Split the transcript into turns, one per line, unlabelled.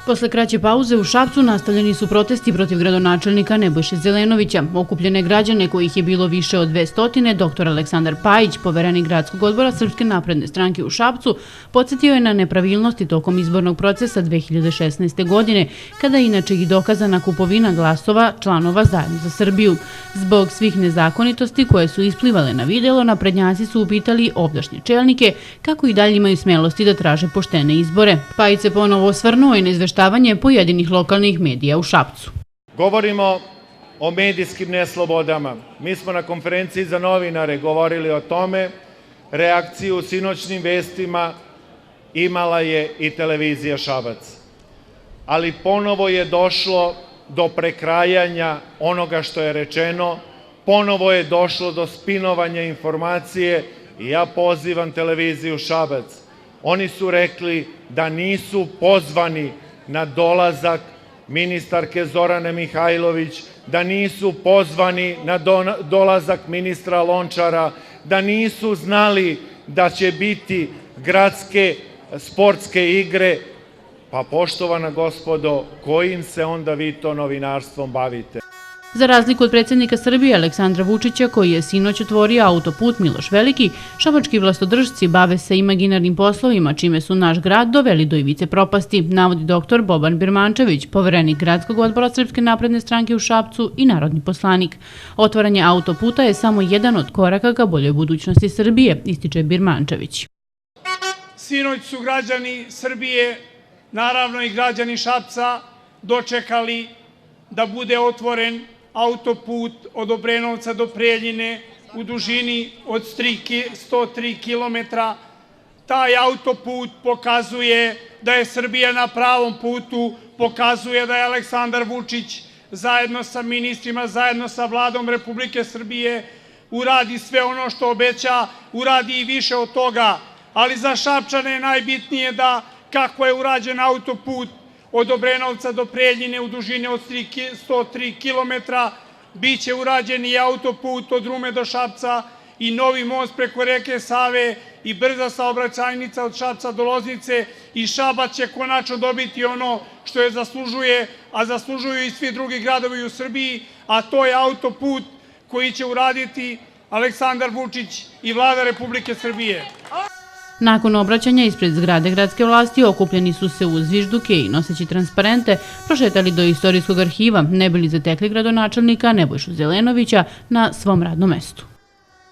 Posle kraće pauze u Šapcu nastavljeni su protesti protiv gradonačelnika Nebojše Zelenovića. Okupljene građane, kojih je bilo više od 200, dr. Aleksandar Pajić, poverenik gradskog odbora Srpske napredne stranke u Šapcu, podsjetio je na nepravilnosti tokom izbornog procesa 2016. godine, kada je inače i dokazana kupovina glasova članova Zajedno za Srbiju. Zbog svih nezakonitosti koje su isplivale na videlo, naprednjaci su upitali ovdašnje čelnike kako i dalje imaju smelosti da traže poštene izbore. Pajić se ponovo osvrnuo i na izveštavanje pojedinih lokalnih medija u Šapcu.
Govorimo o medijskim neslobodama. Mi smo na konferenciji za novinare govorili o tome. Reakciju u sinoćnim vestima imala je i televizija Šabac. Ali ponovo je došlo do prekrajanja onoga što je rečeno, ponovo je došlo do spinovanja informacije i ja pozivam televiziju Šabac. Oni su rekli da nisu pozvani na dolazak ministarke Zorane Mihajlović, da nisu pozvani na dolazak ministra Lončara, da nisu znali da će biti gradske sportske igre. Pa poštovana gospodo, kojim se onda vi to novinarstvom bavite?
Za razliku od predsjednika Srbije Aleksandra Vučića, koji je sinoć otvorio autoput Miloš Veliki, šabački vlastodržci bave se imaginarnim poslovima, čime su naš grad doveli do ivice propasti, navodi dr. Boban Birmančević, poverenik gradskog odbora Srpske napredne stranke u Šapcu i narodni poslanik. Otvaranje autoputa je samo jedan od koraka ka boljoj budućnosti Srbije, ističe Birmančević.
Sinoć su građani Srbije, naravno i građani Šapca, dočekali da bude otvoren autoput od Obrenovca do Preljine u dužini od 103 kilometra. Taj autoput pokazuje da je Srbija na pravom putu, pokazuje da je Aleksandar Vučić zajedno sa ministrima, zajedno sa Vladom Republike Srbije uradi sve ono što obeća, uradi i više od toga. Ali za Šapčane je najbitnije da kako je urađen autoput od Obrenovca do Preljine u dužini od 103 kilometra, bit će urađen i autoput od Rume do Šapca i novi most preko reke Save i brza saobraćajnica od Šapca do Loznice i Šabac će konačno dobiti ono što je zaslužuje, a zaslužuju i svi drugi gradovi u Srbiji, a to je autoput koji će uraditi Aleksandar Vučić i Vlada Republike Srbije.
Nakon obraćanja ispred zgrade gradske vlasti okupljeni su se uz zvižduke i noseći transparente prošetali do istorijskog arhiva, ne bili zatekli gradonačelnika Nebojšu Zelenovića na svom radnom mestu.